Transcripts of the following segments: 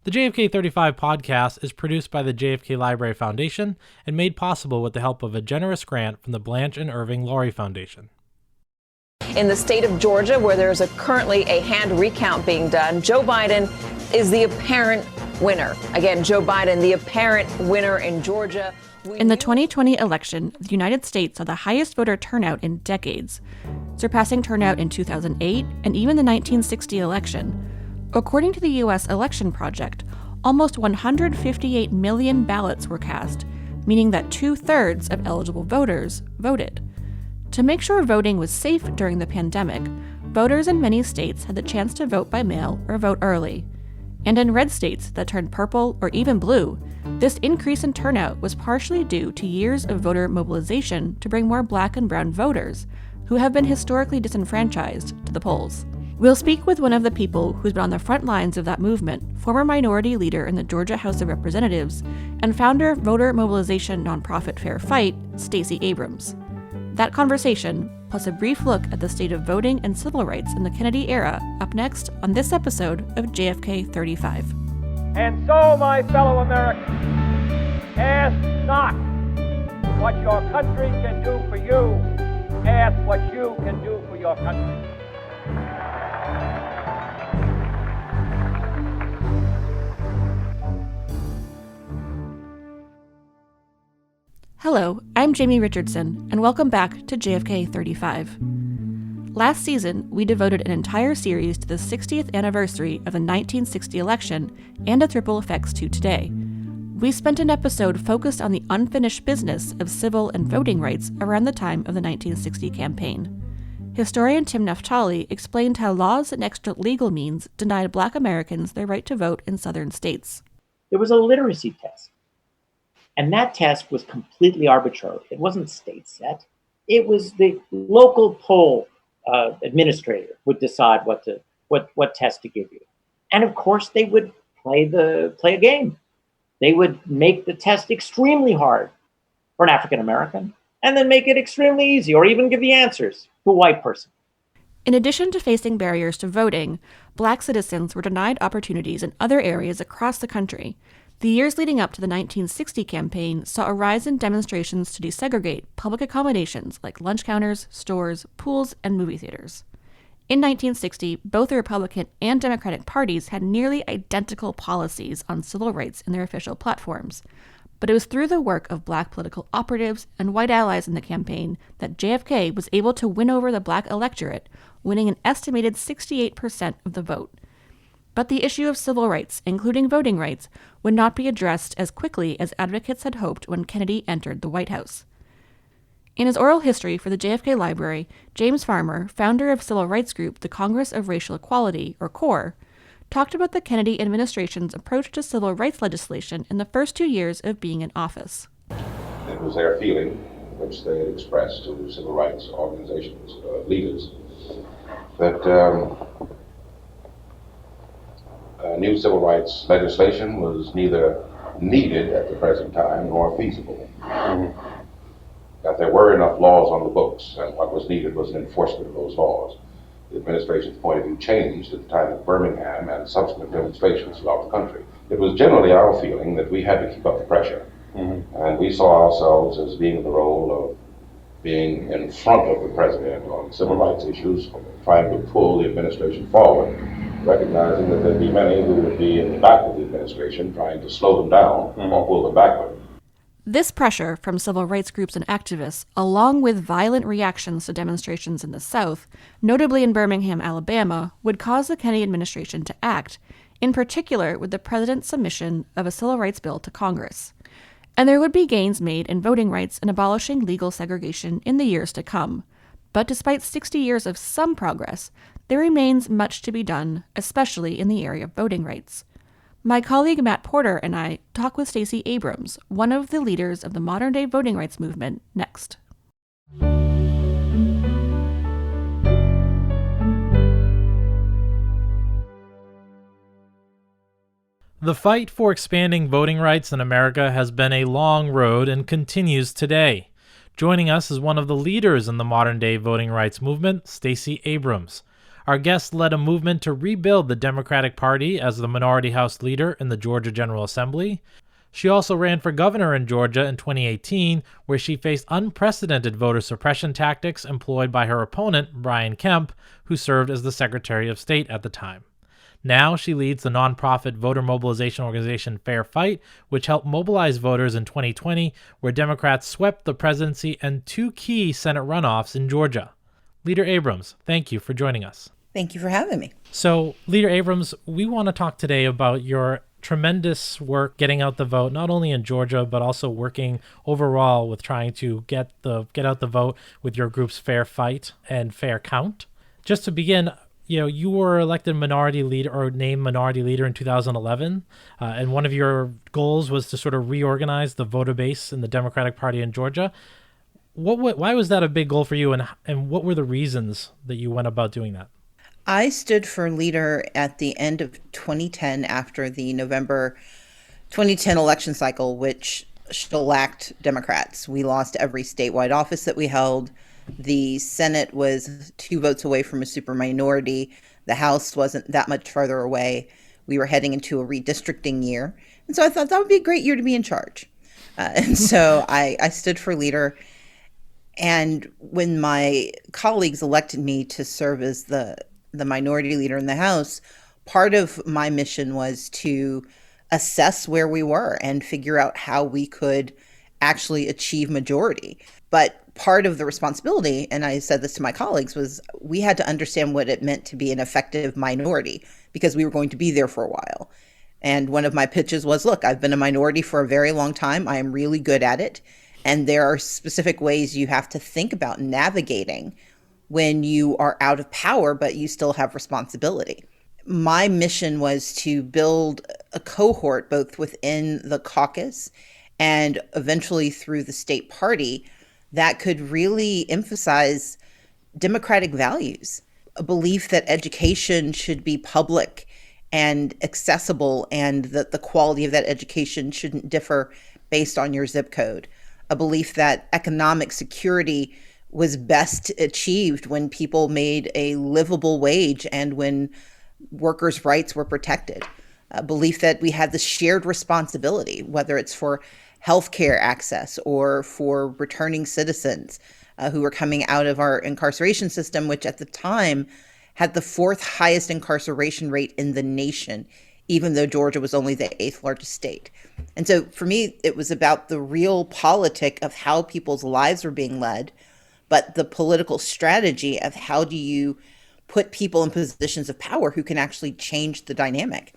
The JFK 35 podcast is produced by the JFK Library Foundation and made possible with the help of a generous grant from the Blanche and Irving Laurie Foundation. In the state of Georgia, where there's currently a hand recount being done, Joe Biden is the apparent winner. Again, Joe Biden, the apparent winner in Georgia. In the 2020 election, the United States saw the highest voter turnout in decades, surpassing turnout in 2008 and even the 1960 election. According to the U.S. Election Project, almost 158 million ballots were cast, meaning that 2/3 of eligible voters voted. To make sure voting was safe during the pandemic, voters in many states had the chance to vote by mail or vote early. And in red states that turned purple or even blue, this increase in turnout was partially due to years of voter mobilization to bring more Black and brown voters, who have been historically disenfranchised, to the polls. We'll speak with one of the people who's been on the front lines of that movement, former minority leader in the Georgia House of Representatives, and founder of voter mobilization nonprofit Fair Fight, Stacey Abrams. That conversation, plus a brief look at the state of voting and civil rights in the Kennedy era, up next on this episode of JFK 35. And so, my fellow Americans, ask not what your country can do for you, ask what you can do for your country. Hello, I'm Jamie Richardson, and welcome back to JFK 35. Last season, we devoted an entire series to the 60th anniversary of the 1960 election and its ripple effects to today. We spent an episode focused on the unfinished business of civil and voting rights around the time of the 1960 campaign. Historian Tim Naftali explained how laws and extra legal means denied Black Americans their right to vote in southern states. There was a literacy test. And that test was completely arbitrary. It wasn't state set. It was the local poll administrator would decide what test to give you. And of course, they would play a game. They would make the test extremely hard for an African American, and then make it extremely easy, or even give the answers to a white person. In addition to facing barriers to voting, Black citizens were denied opportunities in other areas across the country. The years leading up to the 1960 campaign saw a rise in demonstrations to desegregate public accommodations like lunch counters, stores, pools, and movie theaters. In 1960, both the Republican and Democratic parties had nearly identical policies on civil rights in their official platforms. But it was through the work of Black political operatives and white allies in the campaign that JFK was able to win over the Black electorate, winning an estimated 68% of the vote. But the issue of civil rights, including voting rights, would not be addressed as quickly as advocates had hoped when Kennedy entered the White House. In his oral history for the JFK Library, James Farmer, founder of civil rights group the Congress of Racial Equality, or CORE, talked about the Kennedy administration's approach to civil rights legislation in the first 2 years of being in office. It was their feeling, which they had expressed to civil rights organizations, leaders, that new civil rights legislation was neither needed at the present time nor feasible. That there were enough laws on the books, and what was needed was an enforcement of those laws. The administration's point of view changed at the time of Birmingham and subsequent demonstrations throughout the country. It was generally our feeling that we had to keep up the pressure, and we saw ourselves as being in the role of being in front of the president on civil rights issues, trying to pull the administration forward, recognizing that there'd be many who would be in the back of the administration trying to slow them down or pull them backward. This pressure from civil rights groups and activists, along with violent reactions to demonstrations in the South, notably in Birmingham, Alabama, would cause the Kennedy administration to act, in particular with the president's submission of a civil rights bill to Congress. And there would be gains made in voting rights and abolishing legal segregation in the years to come. But despite 60 years of some progress, there remains much to be done, especially in the area of voting rights. My colleague Matt Porter and I talk with Stacey Abrams, one of the leaders of the modern-day voting rights movement, next. The fight for expanding voting rights in America has been a long road and continues today. Joining us is one of the leaders in the modern-day voting rights movement, Stacey Abrams. Our guest led a movement to rebuild the Democratic Party as the minority House leader in the Georgia General Assembly. She also ran for governor in Georgia in 2018, where she faced unprecedented voter suppression tactics employed by her opponent, Brian Kemp, who served as the Secretary of State at the time. Now she leads the nonprofit voter mobilization organization Fair Fight, which helped mobilize voters in 2020, where Democrats swept the presidency and 2 key Senate runoffs in Georgia. Leader Abrams, thank you for joining us. Thank you for having me. So, Leader Abrams, we want to talk today about your tremendous work getting out the vote, not only in Georgia, but also working overall with trying to get out the vote with your groups Fair Fight and Fair Count. Just to begin, you were elected minority leader or named minority leader in 2011, and one of your goals was to sort of reorganize the voter base in the Democratic Party in Georgia. Why was that a big goal for you, and what were the reasons that you went about doing that? I stood for leader at the end of 2010 after the November 2010 election cycle, which shellacked Democrats. We lost every statewide office that we held. The Senate was 2 votes away from a superminority. The House wasn't that much further away. We were heading into a redistricting year. And so I thought that would be a great year to be in charge. And so I stood for leader. And when my colleagues elected me to serve as the minority leader in the House, part of my mission was to assess where we were and figure out how we could actually achieve majority. But part of the responsibility, and I said this to my colleagues, was we had to understand what it meant to be an effective minority because we were going to be there for a while. And one of my pitches was, look, I've been a minority for a very long time. I am really good at it. And there are specific ways you have to think about navigating when you are out of power, but you still have responsibility. My mission was to build a cohort both within the caucus and eventually through the state party that could really emphasize democratic values, a belief that education should be public and accessible and that the quality of that education shouldn't differ based on your zip code, a belief that economic security was best achieved when people made a livable wage and when workers' rights were protected. A belief that we had this shared responsibility, whether it's for healthcare access or for returning citizens who were coming out of our incarceration system, which at the time had the 4th highest incarceration rate in the nation, even though Georgia was only the 8th largest state. And so for me, it was about the real politic of how people's lives were being led, but the political strategy of how do you put people in positions of power who can actually change the dynamic.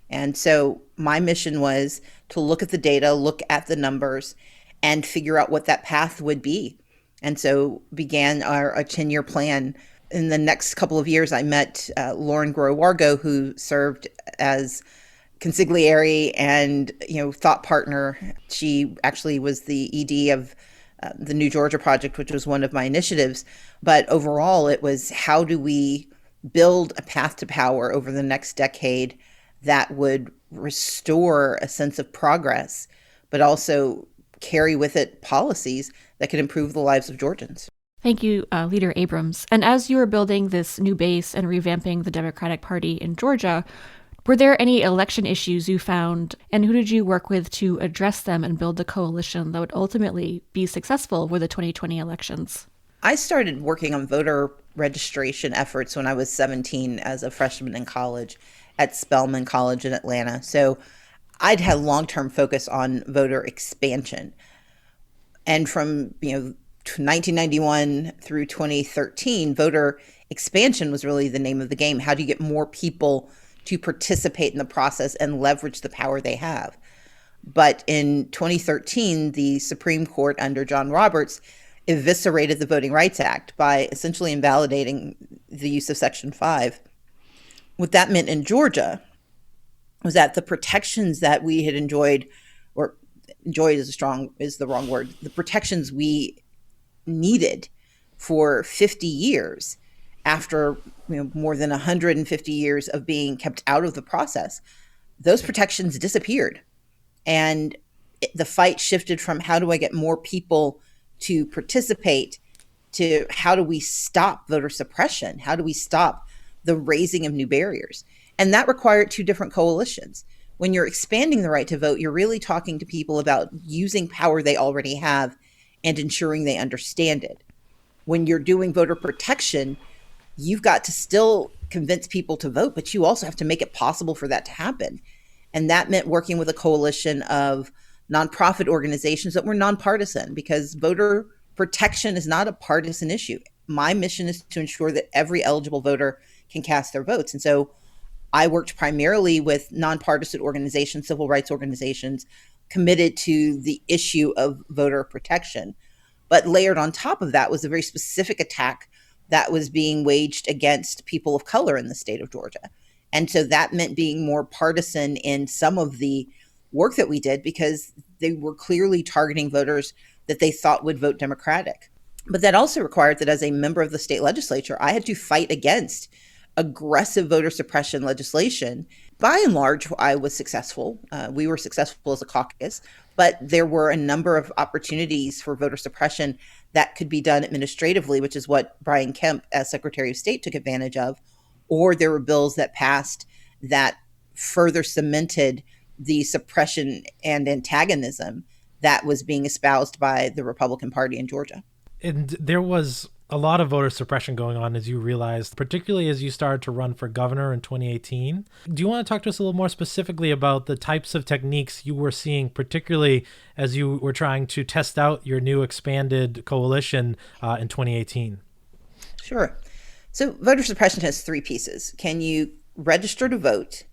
And so my mission was to look at the data, look at the numbers, and figure out what that path would be. And so began our 10-year plan. In the next couple of years, I met Lauren Grow-Wargo, who served as consigliere and thought partner. She actually was the ED of the New Georgia Project, which was one of my initiatives. But overall, it was how do we build a path to power over the next decade that would restore a sense of progress, but also carry with it policies that could improve the lives of Georgians. Thank you, Leader Abrams. And as you were building this new base and revamping the Democratic Party in Georgia, were there any election issues you found, and who did you work with to address them and build the coalition that would ultimately be successful with the 2020 elections? I started working on voter registration efforts when I was 17 as a freshman in college at Spelman College in Atlanta. So I'd had long-term focus on voter expansion. And from 1991 through 2013, voter expansion was really the name of the game. How do you get more people to participate in the process and leverage the power they have? But in 2013, the Supreme Court under John Roberts eviscerated the Voting Rights Act by essentially invalidating the use of Section 5. What that meant in Georgia was that the protections that we had enjoyed, or enjoyed is the wrong word, the protections we needed for 50 years after more than 150 years of being kept out of the process, those protections disappeared. And the fight shifted from how do I get more people to participate to how do we stop voter suppression? How do we stop the raising of new barriers. And that required two different coalitions. When you're expanding the right to vote, you're really talking to people about using power they already have and ensuring they understand it. When you're doing voter protection, you've got to still convince people to vote, but you also have to make it possible for that to happen. And that meant working with a coalition of nonprofit organizations that were nonpartisan, because voter protection is not a partisan issue. My mission is to ensure that every eligible voter can cast their votes. And so I worked primarily with nonpartisan organizations, civil rights organizations, committed to the issue of voter protection. But layered on top of that was a very specific attack that was being waged against people of color in the state of Georgia. And so that meant being more partisan in some of the work that we did, because they were clearly targeting voters that they thought would vote Democratic. But that also required that as a member of the state legislature, I had to fight against aggressive voter suppression legislation. By and large, I was successful. We were successful as a caucus, but there were a number of opportunities for voter suppression that could be done administratively, which is what Brian Kemp, as Secretary of State, took advantage of. Or there were bills that passed that further cemented the suppression and antagonism that was being espoused by the Republican Party in Georgia. And there was a lot of voter suppression going on, as you realized, particularly as you started to run for governor in 2018. Do you want to talk to us a little more specifically about the types of techniques you were seeing, particularly as you were trying to test out your new expanded coalition in 2018? Sure. So voter suppression has three pieces. Can you register to vote?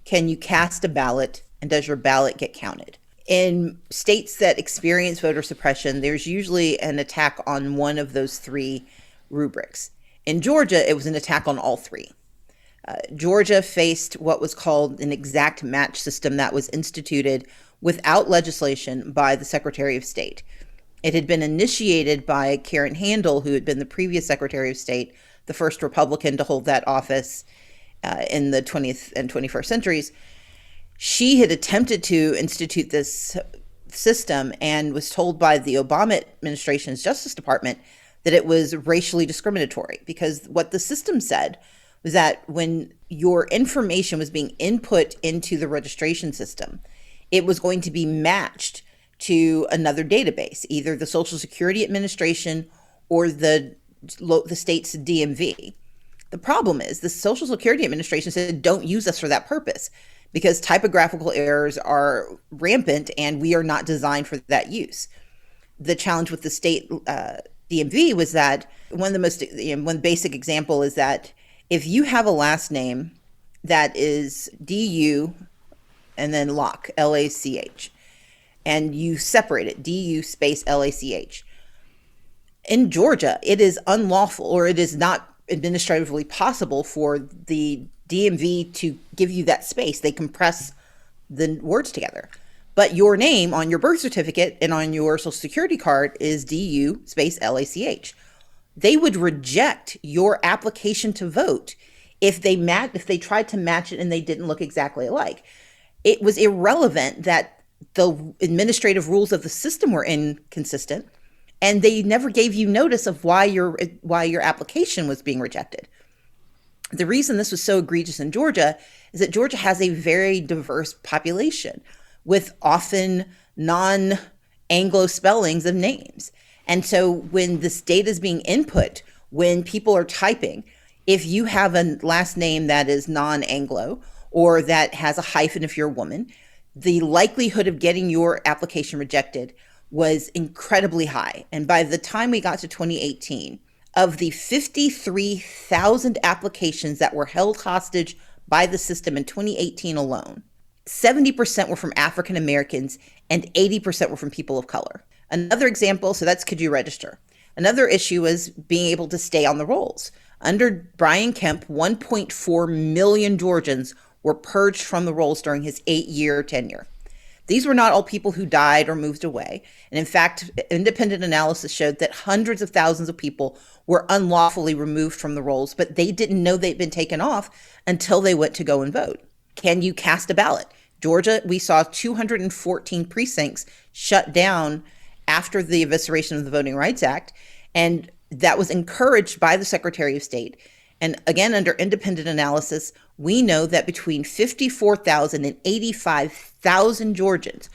Can you cast a ballot? And does your ballot get counted? In states that experience voter suppression, there's usually an attack on one of those three rubrics. In Georgia, it was an attack on all three. Georgia faced what was called an exact match system that was instituted without legislation by the Secretary of State. It had been initiated by Karen Handel, who had been the previous Secretary of State, the first Republican to hold that office in the 20th and 21st centuries. She had attempted to institute this system and was told by the Obama administration's Justice Department that it was racially discriminatory, because what the system said was that when your information was being input into the registration system, it was going to be matched to another database, either the Social Security Administration or the state's DMV. The problem is the Social Security Administration said, don't use us for that purpose, because typographical errors are rampant and we are not designed for that use. The challenge with the state DMV was that one basic example is that if you have a last name that is DU and then Lach, LACH, and you separate it, DU space LACH, in Georgia, it is unlawful, or it is not administratively possible for the DMV to give you that space. They compress the words together. But your name on your birth certificate and on your Social Security card is DU space LACH. They would reject your application to vote if they tried to match it and they didn't look exactly alike. It was irrelevant that the administrative rules of the system were inconsistent, and they never gave you notice of why your application was being rejected. The reason this was so egregious in Georgia is that Georgia has a very diverse population with often non-Anglo spellings of names. And so when this data is being input, when people are typing, if you have a last name that is non-Anglo or that has a hyphen if you're a woman, the likelihood of getting your application rejected was incredibly high. And by the time we got to 2018, of the 53,000 applications that were held hostage by the system in 2018 alone, 70% were from African Americans and 80% were from people of color. Another example, so that's could you register? Another issue is being able to stay on the rolls. Under Brian Kemp, 1.4 million Georgians were purged from the rolls during his 8-year tenure. These were not all people who died or moved away. And in fact, independent analysis showed that hundreds of thousands of people were unlawfully removed from the rolls, but they didn't know they'd been taken off until they went to go and vote. Can you cast a ballot? Georgia, we saw 214 precincts shut down after the evisceration of the Voting Rights Act, and that was encouraged by the Secretary of State. And again, under independent analysis, we know that between 54,000 and 85,000 Georgians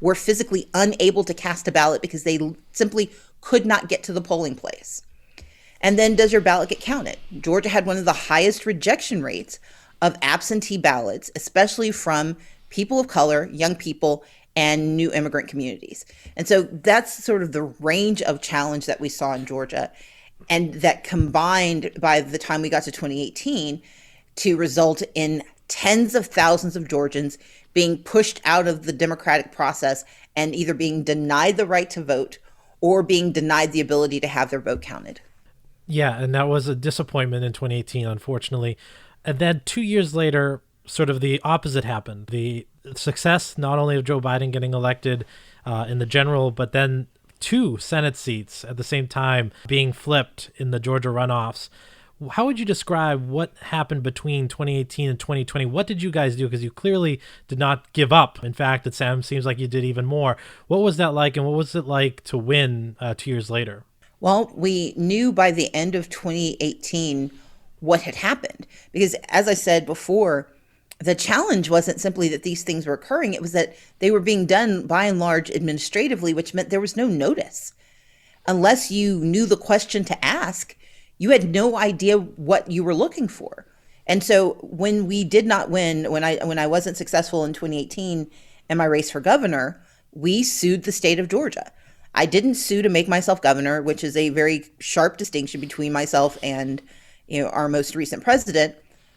were physically unable to cast a ballot because they simply could not get to the polling place. And then does your ballot get counted? Georgia had one of the highest rejection rates of absentee ballots, especially from people of color, young people, and new immigrant communities. And so that's sort of the range of challenge that we saw in Georgia, and that combined by the time we got to 2018 to result in tens of thousands of Georgians being pushed out of the democratic process and either being denied the right to vote or being denied the ability to have their vote counted. Yeah, and that was a disappointment in 2018, unfortunately. And then 2 years later, sort of the opposite happened. The success not only of Joe Biden getting elected in the general, but then 2 Senate seats at the same time being flipped in the Georgia runoffs. How would you describe what happened between 2018 and 2020? What did you guys do? Because you clearly did not give up. In fact, it seems like you did even more. What was that like, and what was it like to win 2 years later? Well, we knew by the end of 2018 what had happened. Because as I said before, the challenge wasn't simply that these things were occurring. It was that they were being done by and large administratively, which meant there was no notice. Unless you knew the question to ask, you had no idea what you were looking for. And so when we did not win, when I wasn't successful in 2018 in my race for governor, we sued the state of Georgia. I didn't sue to make myself governor, which is a very sharp distinction between myself and our most recent president.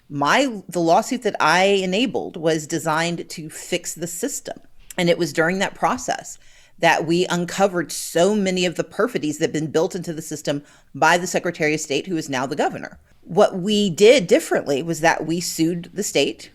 The lawsuit that I enabled was designed to fix the system. And it was during that process that we uncovered so many of the perfidies that had been built into the system by the Secretary of State, who is now the governor. What we did differently was that we sued the state,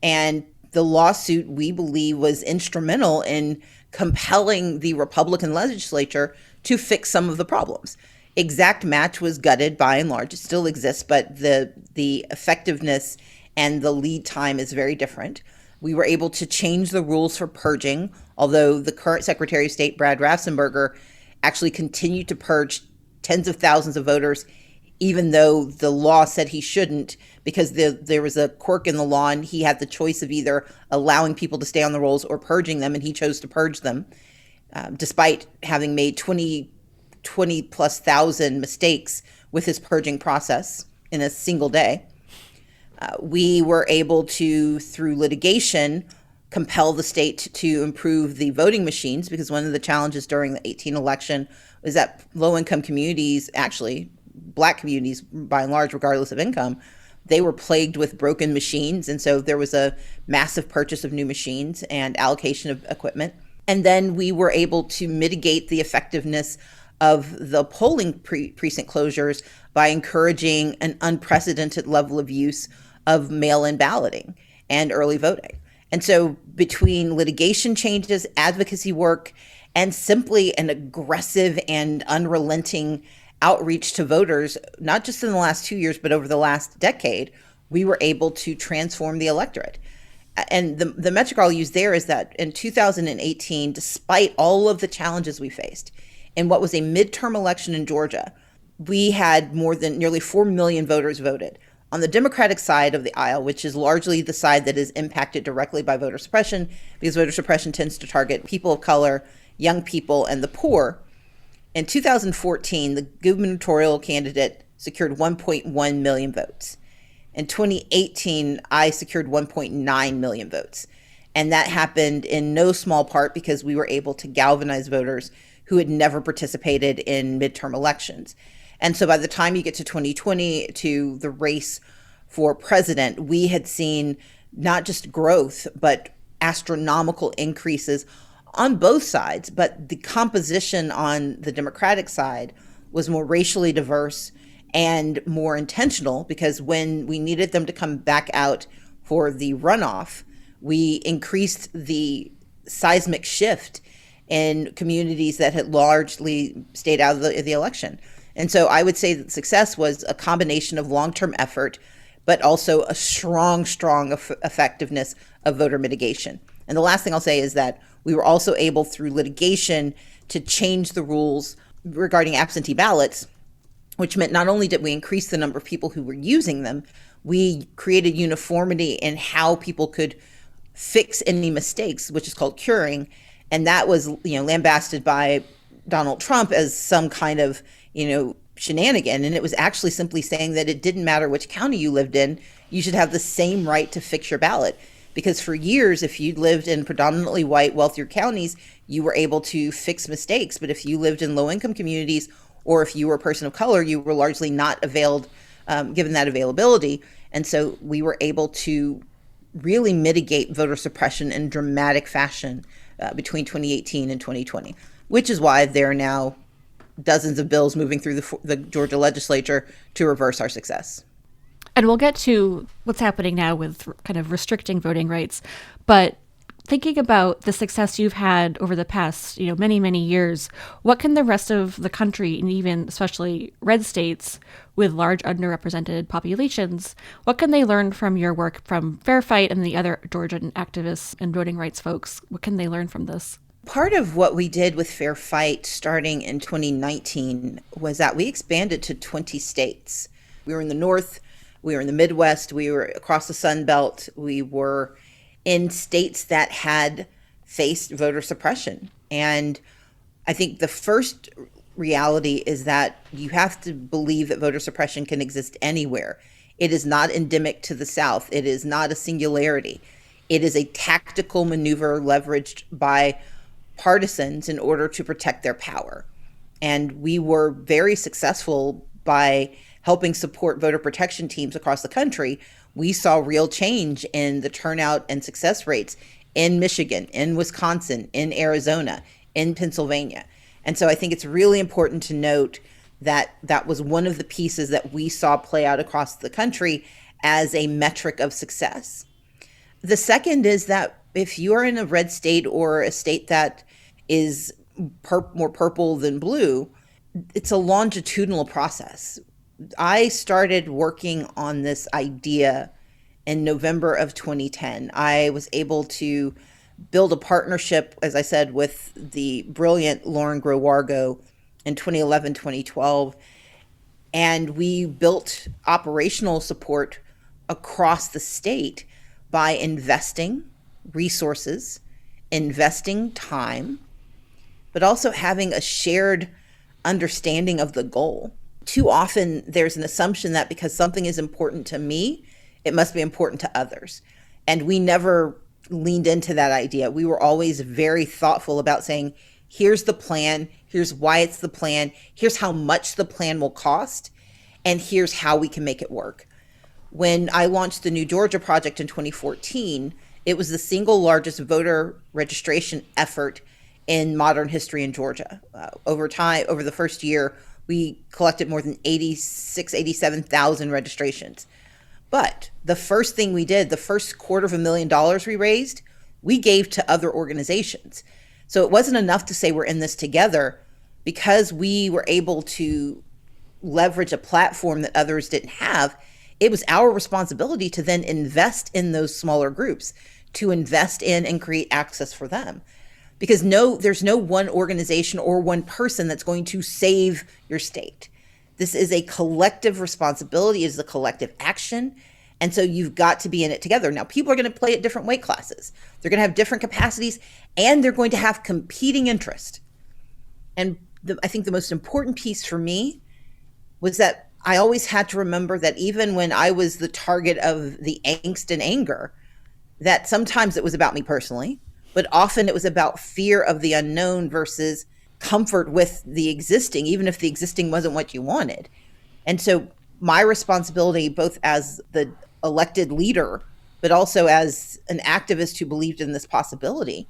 and the lawsuit, we believe, was instrumental in compelling the Republican legislature to fix some of the problems. Exact match was gutted by and large. It still exists, but the effectiveness and the lead time is very different. We were able to change the rules for purging, although the current Secretary of State, Brad Raffensperger, actually continued to purge tens of thousands of voters, even though the law said he shouldn't, because there was a quirk in the law and he had the choice of either allowing people to stay on the rolls or purging them, and he chose to purge them, despite having made 20 plus thousand mistakes with his purging process in a single day. We were able to, through litigation, compel the state to improve the voting machines, because one of the challenges during the 2018 election was that low-income communities, actually Black communities by and large, regardless of income, they were plagued with broken machines. And so there was a massive purchase of new machines and allocation of equipment. And then we were able to mitigate the effectiveness of the polling precinct closures by encouraging an unprecedented level of use of mail-in balloting and early voting. And so between litigation changes, advocacy work, and simply an aggressive and unrelenting outreach to voters, not just in the last 2 years, but over the last decade, we were able to transform the electorate. And the metric I'll use there is that in 2018, despite all of the challenges we faced, in what was a midterm election in Georgia, we had nearly 4 million voters voted. On the Democratic side of the aisle, which is largely the side that is impacted directly by voter suppression, because voter suppression tends to target people of color, young people, and the poor. In 2014, the gubernatorial candidate secured 1.1 million votes. In 2018, I secured 1.9 million votes. And that happened in no small part because we were able to galvanize voters who had never participated in midterm elections. And so by the time you get to 2020, to the race for president, we had seen not just growth, but astronomical increases on both sides. But the composition on the Democratic side was more racially diverse and more intentional, because when we needed them to come back out for the runoff, we increased the seismic shift in communities that had largely stayed out of the election. And so I would say that success was a combination of long-term effort, but also a strong effectiveness of voter mitigation. And the last thing I'll say is that we were also able, through litigation, to change the rules regarding absentee ballots which meant not only did we increase the number of people who were using them, we created uniformity in how people could fix any mistakes, which is called curing. And that was, lambasted by Donald Trump as some kind of, shenanigan. And it was actually simply saying that it didn't matter which county you lived in, you should have the same right to fix your ballot. Because for years, if you lived in predominantly white, wealthier counties, you were able to fix mistakes. But if you lived in low-income communities, or if you were a person of color, you were largely not given that availability. And so we were able to really mitigate voter suppression in dramatic fashion between 2018 and 2020, which is why there are now dozens of bills moving through the Georgia legislature to reverse our success. And we'll get to what's happening now with kind of restricting voting rights. But thinking about the success you've had over the past, many, many years, what can the rest of the country, and even especially red states with large underrepresented populations, what can they learn from your work from Fair Fight and the other Georgian activists and voting rights folks? What can they learn from this? Part of what we did with Fair Fight starting in 2019 was that we expanded to 20 states. We were in the North, we were in the Midwest, we were across the Sun Belt, we were in states that had faced voter suppression. And I think the first reality is that you have to believe that voter suppression can exist anywhere. It is not endemic to the South. It is not a singularity. It is a tactical maneuver leveraged by partisans in order to protect their power. And we were very successful by helping support voter protection teams across the country. We saw real change in the turnout and success rates in Michigan, in Wisconsin, in Arizona, in Pennsylvania. And so I think it's really important to note that that was one of the pieces that we saw play out across the country as a metric of success. The second is that if you're in a red state or a state that is more purple than blue, it's a longitudinal process. I started working on this idea in November of 2010. I was able to build a partnership, as I said, with the brilliant Lauren Growargo in 2011, 2012. And we built operational support across the state by investing resources, investing time, but also having a shared understanding of the goal. Too often there's an assumption that because something is important to me, it must be important to others. And we never leaned into that idea. We were always very thoughtful about saying, here's the plan, here's why it's the plan, here's how much the plan will cost, and here's how we can make it work. When I launched the New Georgia Project in 2014, it was the single largest voter registration effort in modern history in Georgia. Over the first year, we collected more than 87,000 registrations. But the first thing we did, the first $250,000 we raised, we gave to other organizations. So it wasn't enough to say we're in this together, because we were able to leverage a platform that others didn't have. It was our responsibility to then invest in those smaller groups, to invest in and create access for them. Because there's no one organization or one person that's going to save your state. This is a collective responsibility, it is a collective action. And so you've got to be in it together. Now, people are going to play at different weight classes. They're going to have different capacities, and they're going to have competing interest. And I think the most important piece for me was that I always had to remember that even when I was the target of the angst and anger, that sometimes it was about me personally, but often it was about fear of the unknown versus comfort with the existing, even if the existing wasn't what you wanted. And so my responsibility, both as the elected leader, but also as an activist who believed in this possibility,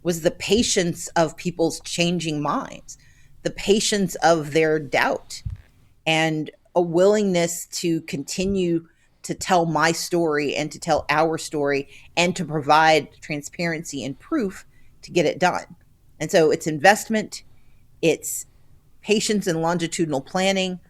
was the patience of people's changing minds, the patience of their doubt, and a willingness to continue to tell my story and to tell our story and to provide transparency and proof to get it done. And so it's investment, it's patience and longitudinal planning,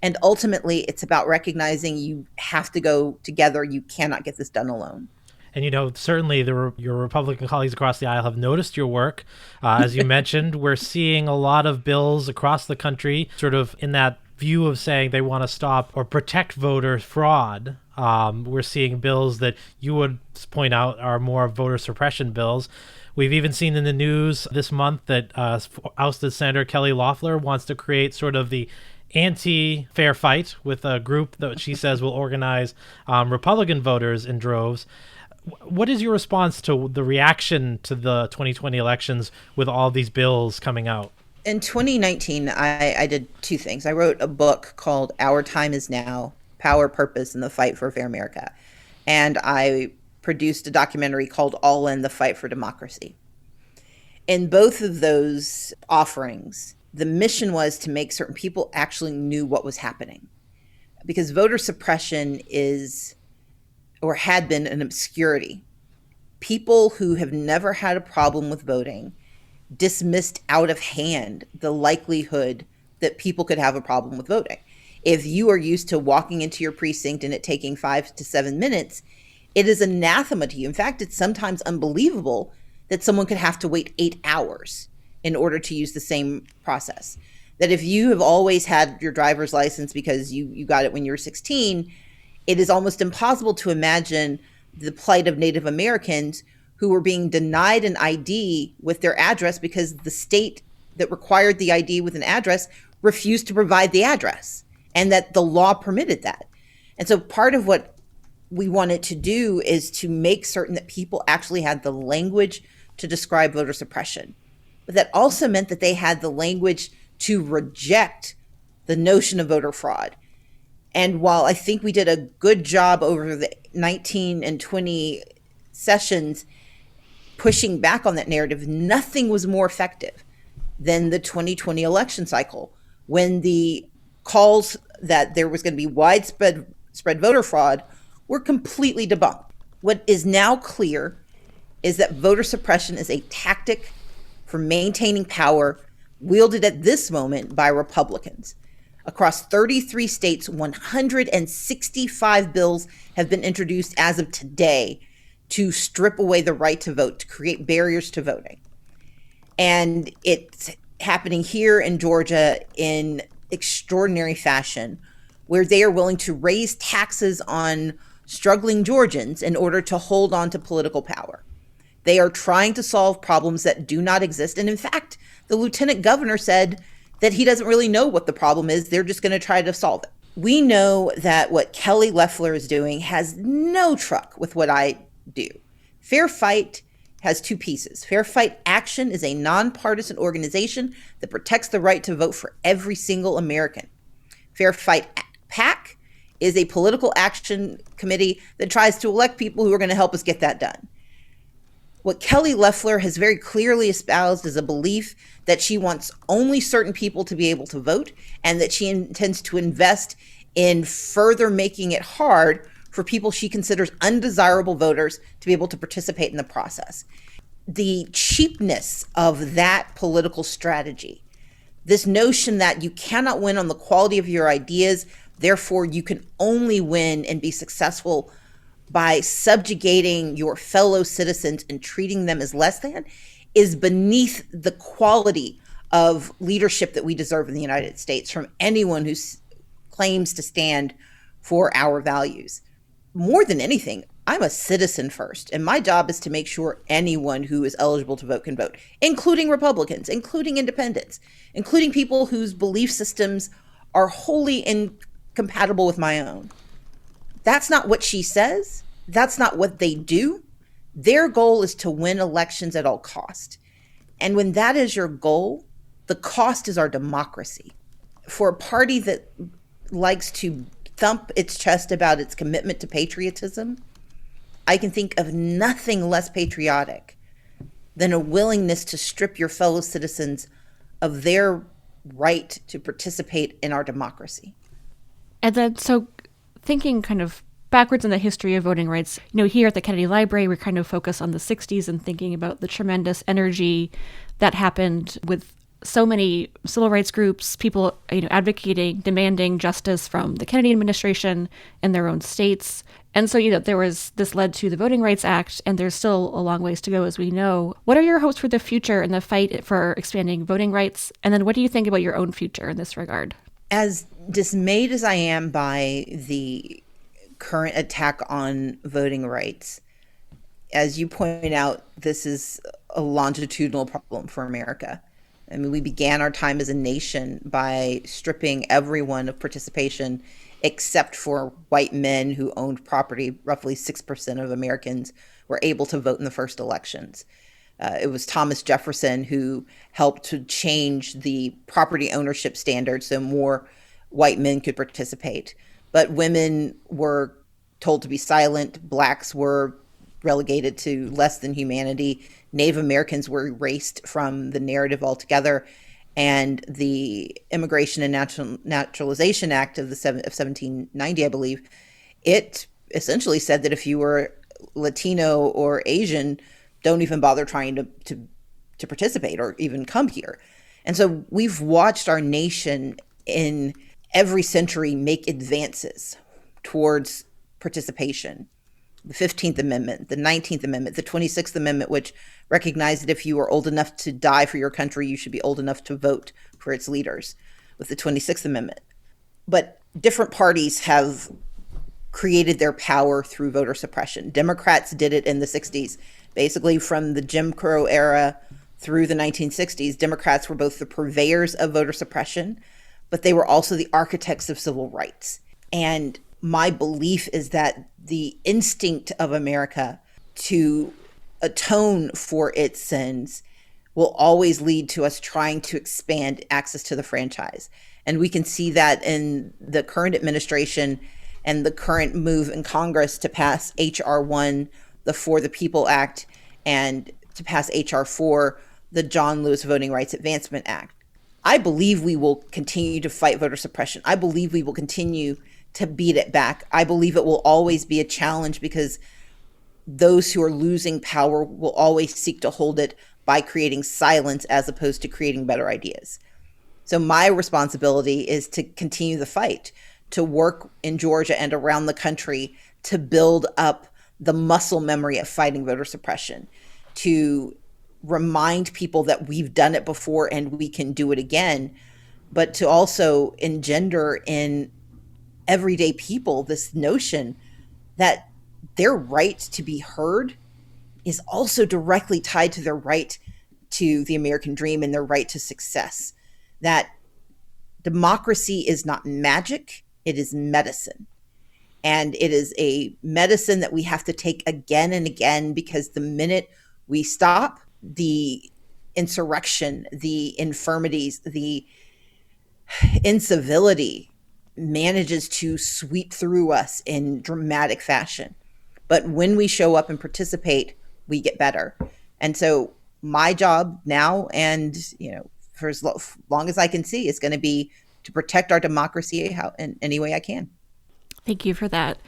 and ultimately it's about recognizing you have to go together. You cannot get this done alone. And, certainly your Republican colleagues across the aisle have noticed your work. As you mentioned, we're seeing a lot of bills across the country sort of in that view of saying they want to stop or protect voter fraud. We're seeing bills that you would point out are more voter suppression bills. We've even seen in the news this month that ousted Senator Kelly Loeffler wants to create sort of the anti-fair fight with a group that she says will organize Republican voters in droves. What is your response to the reaction to the 2020 elections with all these bills coming out? In 2019, I did two things. I wrote a book called Our Time Is Now, Power, Purpose, and the Fight for a Fair America. And I produced a documentary called All In, the Fight for Democracy. In both of those offerings, the mission was to make certain people actually knew what was happening. Because voter suppression is, or had been, an obscurity. People who have never had a problem with voting dismissed out of hand the likelihood that people could have a problem with voting. If you are used to walking into your precinct and it taking 5 to 7 minutes, it is anathema to you. In fact, it's sometimes unbelievable that someone could have to wait 8 hours in order to use the same process. That if you have always had your driver's license because you got it when you were 16, it is almost impossible to imagine the plight of Native Americans who were being denied an ID with their address because the state that required the ID with an address refused to provide the address, and that the law permitted that. And so part of what we wanted to do is to make certain that people actually had the language to describe voter suppression. But that also meant that they had the language to reject the notion of voter fraud. And while I think we did a good job over the 19 and 20 sessions pushing back on that narrative, nothing was more effective than the 2020 election cycle, when the calls that there was going to be widespread voter fraud were completely debunked. What is now clear is that voter suppression is a tactic for maintaining power wielded at this moment by Republicans. Across 33 states, 165 bills have been introduced as of today to strip away the right to vote, to create barriers to voting. And it's happening here in Georgia in extraordinary fashion, where they are willing to raise taxes on struggling Georgians in order to hold on to political power. They are trying to solve problems that do not exist. And in fact, the lieutenant governor said that he doesn't really know what the problem is. They're just going to try to solve it. We know that what Kelly Loeffler is doing has no truck with what I do. Fair Fight has two pieces. Fair Fight Action is a nonpartisan organization that protects the right to vote for every single American. Fair Fight PAC is a political action committee that tries to elect people who are going to help us get that done. What Kelly Loeffler has very clearly espoused is a belief that she wants only certain people to be able to vote, and that she intends to invest in further making it hard for people she considers undesirable voters to be able to participate in the process. The cheapness of that political strategy, this notion that you cannot win on the quality of your ideas, therefore you can only win and be successful by subjugating your fellow citizens and treating them as less than, is beneath the quality of leadership that we deserve in the United States from anyone who claims to stand for our values. More than anything, I'm a citizen first, and my job is to make sure anyone who is eligible to vote can vote, including Republicans, including independents, including people whose belief systems are wholly incompatible with my own. That's not what she says. That's not what they do. Their goal is to win elections at all cost. And when that is your goal, the cost is our democracy. For a party that likes to thump its chest about its commitment to patriotism, I can think of nothing less patriotic than a willingness to strip your fellow citizens of their right to participate in our democracy. And then, so thinking kind of backwards in the history of voting rights, here at the Kennedy Library, we're kind of focused on the 60s and thinking about the tremendous energy that happened with so many civil rights groups, people, advocating, demanding justice from the Kennedy administration in their own states. And so, this led to the Voting Rights Act, and there's still a long ways to go, as we know. What are your hopes for the future in the fight for expanding voting rights? And then what do you think about your own future in this regard? As dismayed as I am by the current attack on voting rights, as you point out, this is a longitudinal problem for America. I mean, we began our time as a nation by stripping everyone of participation except for white men who owned property. Roughly 6% of Americans were able to vote in the first elections. It was Thomas Jefferson who helped to change the property ownership standards so more white men could participate. But women were told to be silent. Blacks were relegated to less than humanity. Native Americans were erased from the narrative altogether. And the Immigration and Naturalization Act of 1790, I believe, it essentially said that if you were Latino or Asian, don't even bother trying to participate or even come here. And so we've watched our nation in every century make advances towards participation. The 15th Amendment, the 19th Amendment, the 26th Amendment, which recognized that if you were old enough to die for your country, you should be old enough to vote for its leaders, with the 26th Amendment. But different parties have created their power through voter suppression. Democrats did it in the 60s. Basically, from the Jim Crow era through the 1960s, Democrats were both the purveyors of voter suppression, but they were also the architects of civil rights. And my belief is that the instinct of America to atone for its sins will always lead to us trying to expand access to the franchise. And we can see that in the current administration and the current move in Congress to pass H.R. 1, the For the People Act, and to pass H.R. 4, the John Lewis Voting Rights Advancement Act. I believe we will continue to fight voter suppression. I believe we will continue to beat it back. I believe it will always be a challenge because those who are losing power will always seek to hold it by creating silence as opposed to creating better ideas. So my responsibility is to continue the fight, to work in Georgia and around the country to build up the muscle memory of fighting voter suppression, to remind people that we've done it before and we can do it again, but to also engender in everyday people this notion that their right to be heard is also directly tied to their right to the American dream and their right to success. That democracy is not magic, it is medicine. And it is a medicine that we have to take again and again, because the minute we stop, the insurrection, the infirmities, the incivility manages to sweep through us in dramatic fashion. But when we show up and participate, we get better. And so my job now, and for as long as I can see, is going to be to protect our democracy in any way I can. Thank you for that.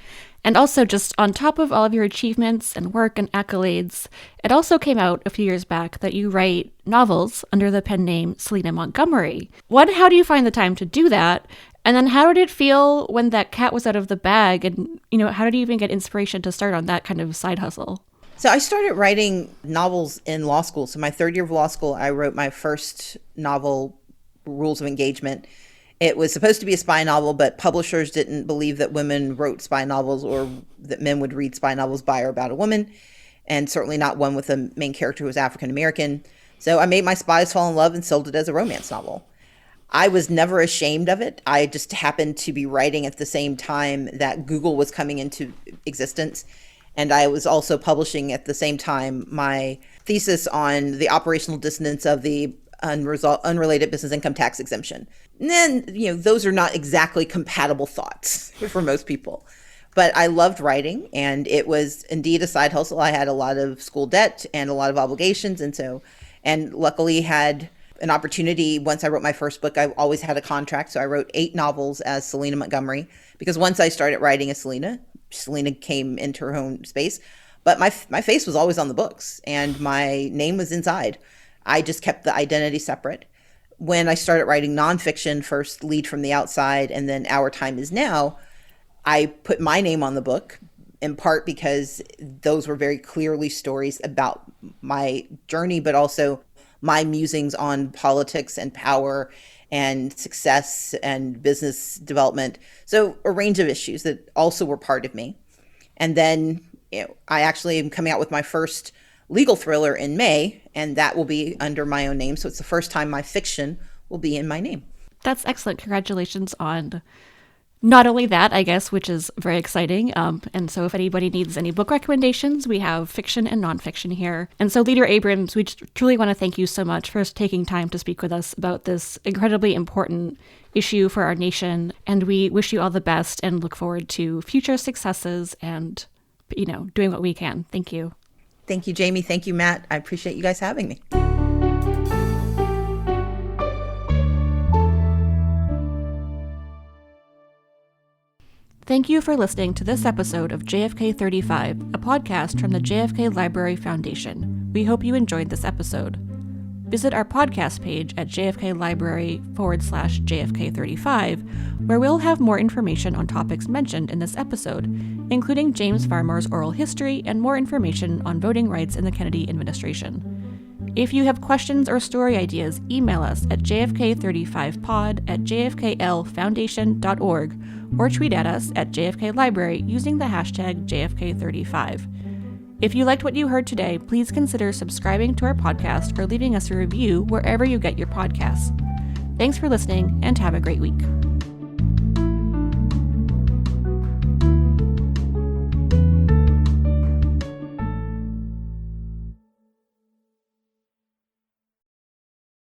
And also, just on top of all of your achievements and work and accolades, it also came out a few years back that you write novels under the pen name Selena Montgomery. One, how do you find the time to do that? And then how did it feel when that cat was out of the bag? And, how did you even get inspiration to start on that kind of side hustle? So I started writing novels in law school. So my third year of law school, I wrote my first novel, Rules of Engagement. It was supposed to be a spy novel, but publishers didn't believe that women wrote spy novels or that men would read spy novels by or about a woman, and certainly not one with a main character who was African American. So I made my spies fall in love and sold it as a romance novel. I was never ashamed of it. I just happened to be writing at the same time that Google was coming into existence. And I was also publishing at the same time my thesis on the operational dissonance of the unrelated business income tax exemption. And then, those are not exactly compatible thoughts for most people. But I loved writing, and it was indeed a side hustle. I had a lot of school debt and a lot of obligations. And luckily had an opportunity. Once I wrote my first book, I always had a contract. So I wrote 8 novels as Selena Montgomery, because once I started writing as Selena came into her own space. But my face was always on the books and my name was inside. I just kept the identity separate. When I started writing nonfiction, first Lead from the Outside and then Our Time Is Now, I put my name on the book, in part because those were very clearly stories about my journey, but also my musings on politics and power and success and business development. So a range of issues that also were part of me. And then I actually am coming out with my first legal thriller in May, and that will be under my own name. So it's the first time my fiction will be in my name. That's excellent. Congratulations on not only that, I guess, which is very exciting. And so if anybody needs any book recommendations, we have fiction and nonfiction here. And so Leader Abrams, we truly want to thank you so much for taking time to speak with us about this incredibly important issue for our nation. And we wish you all the best and look forward to future successes and, doing what we can. Thank you. Thank you, Jamie. Thank you, Matt. I appreciate you guys having me. Thank you for listening to this episode of JFK 35, a podcast from the JFK Library Foundation. We hope you enjoyed this episode. Visit our podcast page at jfklibrary.com/JFK35, where we'll have more information on topics mentioned in this episode, including James Farmer's oral history and more information on voting rights in the Kennedy administration. If you have questions or story ideas, email us at jfk35pod@jfklfoundation.org or tweet at us at JFK Library using the hashtag JFK35. If you liked what you heard today, please consider subscribing to our podcast or leaving us a review wherever you get your podcasts. Thanks for listening and have a great week.